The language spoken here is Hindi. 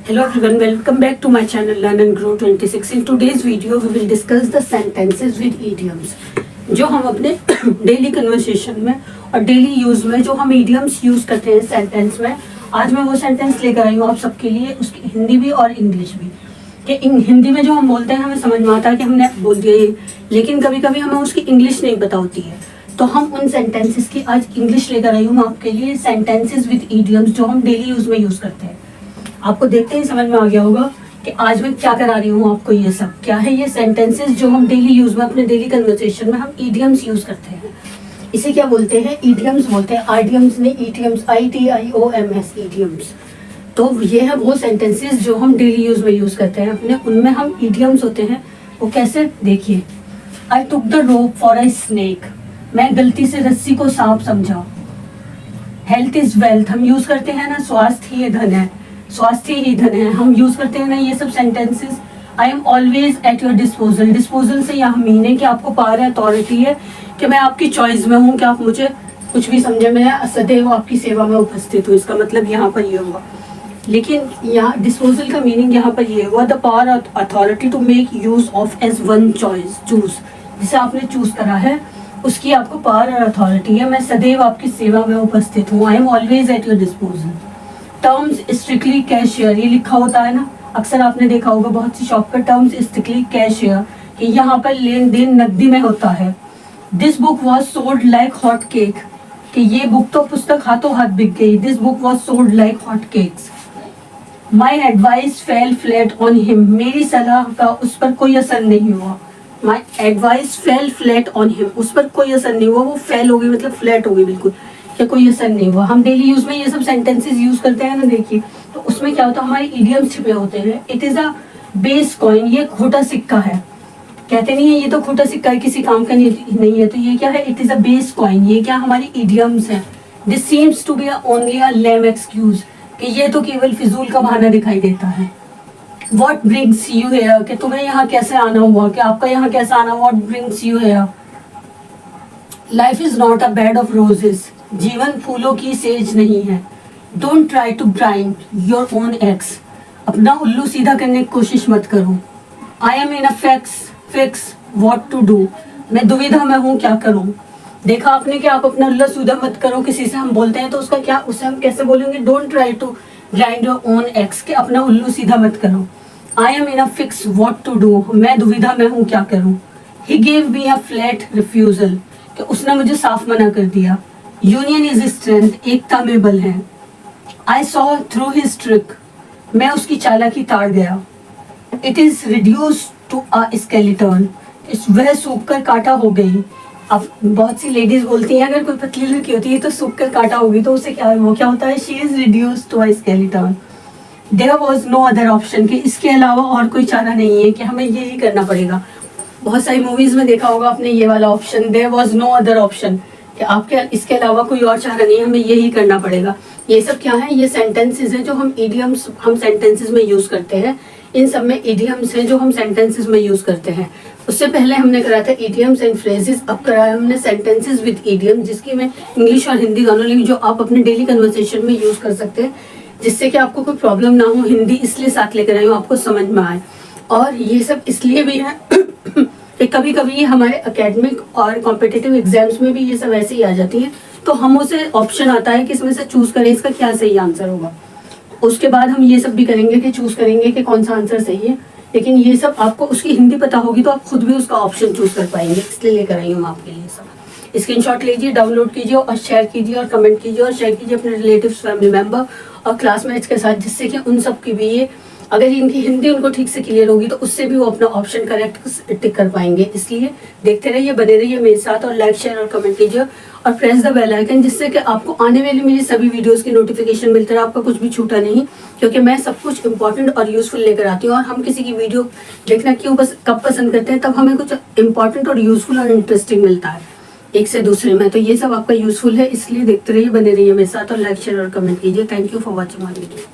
Hello everyone, welcome back to my channel Learn and Grow 26. In today's video we will discuss the sentences with idioms. जो हम अपने डेली कन्वर्सेशन में और डेली यूज में जो हम idioms यूज करते हैं सेंटेंस में, आज मैं वो सेंटेंस लेकर आई हूँ आप सबके लिए, उसकी हिंदी भी और इंग्लिश भी। कि हिंदी में जो हम बोलते हैं हमें समझ में आता है कि हमने बोल दिया ये, लेकिन कभी कभी हमें उसकी इंग्लिश नहीं पता होती है, तो हम उन सेंटेंसेस की आज इंग्लिश लेकर आई हूँ मैं आपके लिए। सेंटेंसेस विद idioms जो हम डेली यूज में यूज करते हैं। आपको देखते ही समझ में आ गया होगा कि आज मैं क्या करा रही हूँ आपको। ये सब क्या है? ये सेंटेंसेस जो हम डेली यूज में, अपने डेली कन्वर्सेशन में हम idioms यूज करते हैं। इसे क्या बोलते हैं? idioms बोलते हैं। idioms नहीं, idioms, IDIOMS, idioms। तो ये है वो सेंटेंसेस जो हम डेली यूज में यूज करते हैं अपने, उनमें हम idioms होते हैं। वो कैसे? देखिए, I took the rope for a snake, मैं गलती से रस्सी को सांप समझा। हेल्थ इज वेल्थ हम यूज करते हैं ना, स्वास्थ्य ही धन है, स्वास्थ्य ही धन है, हम यूज करते हैं ना ये सब sentences. I am always at your disposal, disposal से यहाँ मीन है कि आपको पावर है, अथॉरिटी है, कि मैं आपकी चॉइस में हूँ, कि आप मुझे कुछ भी समझे, मैं सदैव आपकी सेवा में उपस्थित हूँ। इसका मतलब यहाँ पर ये हुआ, लेकिन यहाँ डिस्पोजल का मीनिंग यहाँ पर ये हुआ, the power authority to make use of as one choice, choose, जिसे आपने चूज करा है उसकी आपको पावर और अथॉरिटी है। मैं सदैव आपकी सेवा में उपस्थित हूँ। I am always at your disposal. Terms strictly cashier, ये लिखा होता है ना, अक्सर आपने देखा होगा बहुत सी शॉप पर टर्म्स स्ट्रिक्टली कैशियर, कि यहाँ पर लेन देन नकदी में होता है। This book was sold like hot cake, कि ये बुक तो पुस्तक हाथों हाथ बिक गई। This book was sold like hot cakes. My advice fail flat on him, मेरी सलाह का उस पर कोई असर नहीं हुआ। My advice fail flat on him, उस पर कोई असर नहीं हुआ। वो फेल हो गई मतलब फ्लैट हो गई बिल्कुल, क्या कोई असर नहीं हुआ। हम डेली यूज में ये सब सेंटेंसेस यूज करते हैं ना, देखिए, तो उसमें क्या होता है, हमारे idioms छिपे होते हैं। It is a base coin, ये खोटा सिक्का है। कहते नहीं है ये तो खोटा सिक्का है, किसी काम का नहीं है, तो ये क्या है? It is a base coin. ये क्या हमारी idioms है। This seems to be only a lame excuse, कि ये तो केवल फिजूल का बहाना दिखाई देता है। What brings you here, कि तुम्हें यहाँ कैसे आना हुआ, कि आपका यहाँ कैसे आना। What brings you here? Life is not a bed of roses, जीवन फूलों की सेज नहीं है। Don't try to grind your own eggs, अपना उल्लू सीधा करने की कोशिश मत करो। I am in a fix what to do, मैं दुविधा में हूँ क्या करूँ। देखा आपने कि आप अपना उल्लू सीधा मत करो, किसी से हम बोलते हैं तो उसका क्या, उसे हम कैसे बोलेंगे? Don't try to grind your own eggs, कि अपना उल्लू सीधा मत करो। I am in a fix what to do, मैं दुविधा में हूँ क्या करूँ। He gave me a flat refusal, कि उसने मुझे साफ मना कर दिया। Union is strength, एकता में बल है। I saw through his trick, मैं उसकी चालाकी ताड़ गया। It is reduced to a skeleton, वह सूख कर काटा हो गई। अब बहुत सी लेडीज बोलती हैं अगर कोई पतली लड़की होती है तो सूख कर काटा होगी, तो उसे क्या, वो क्या होता है? She is reduced to a skeleton. There was no other option, कि इसके अलावा और कोई चारा नहीं है, कि हमें यही करना पड़ेगा। बहुत सारी मूवीज में देखा होगा आपने ये वाला option, there was no other option, कि आपके इसके अलावा कोई और चारा नहीं है, हमें यही करना पड़ेगा। ये सब क्या है? ये सेंटेंसेस हैं जो हम idioms हम सेंटेंसेस में यूज करते हैं। इन सब में idioms हैं जो हम सेंटेंसेस में यूज करते हैं। उससे पहले हमने करा था idioms एंड phrases, अब कराया हमने सेंटेंसेस विद idioms, जिसकी मैं इंग्लिश और हिंदी दोनों ली, जो आप अपने डेली कन्वर्सेशन में यूज कर सकते हैं, जिससे कि आपको कोई प्रॉब्लम ना हो। हिंदी इसलिए साथ लेकर आई हूँ आपको समझ में आए, और ये सब इसलिए भी है कि कभी कभी हमारे एकेडमिक और कॉम्पिटिटिव एग्जाम्स में भी ये सब ऐसे ही आ जाती है, तो हम उसे ऑप्शन आता है कि इसमें से चूज करें इसका क्या सही आंसर होगा। उसके बाद हम ये सब भी करेंगे कि चूज करेंगे कि कौन सा आंसर सही है, लेकिन ये सब आपको उसकी हिंदी पता होगी तो आप खुद भी उसका ऑप्शन चूज कर पाएंगे, इसलिए लेकर आई हूँ आपके लिए सब। स्क्रीनशॉट लीजिए, डाउनलोड कीजिए और शेयर कीजिए और कमेंट कीजिए और शेयर कीजिए अपने रिलेटिव्स, फैमिली मेंबर और क्लासमेट्स के साथ, जिससे कि उन सब की भी ये, अगर इनकी हिंदी उनको ठीक से क्लियर होगी तो उससे भी वो अपना ऑप्शन करेक्ट टिक कर पाएंगे। इसलिए देखते रहिए, बने रहिए मेरे साथ, और लाइक, शेयर और कमेंट कीजिए और प्रेस द बेल आइकन, जिससे कि आपको आने वाली मेरी सभी वीडियोस की नोटिफिकेशन मिलता रहे, आपका कुछ भी छूटा नहीं, क्योंकि मैं सब कुछ इंपॉर्टेंट और यूजफुल लेकर आती हूँ। और हम किसी की वीडियो देखना क्यों कब पसंद करते हैं? तब हमें कुछ इंपॉर्टेंट और यूजफुल और इंटरेस्टिंग मिलता है एक से दूसरे में, तो ये सब आपका यूजफुल है, इसलिए देखते रहिए, बने रहिए मेरे साथ और लाइक, शेयर और कमेंट कीजिए। Thank you for watching my video.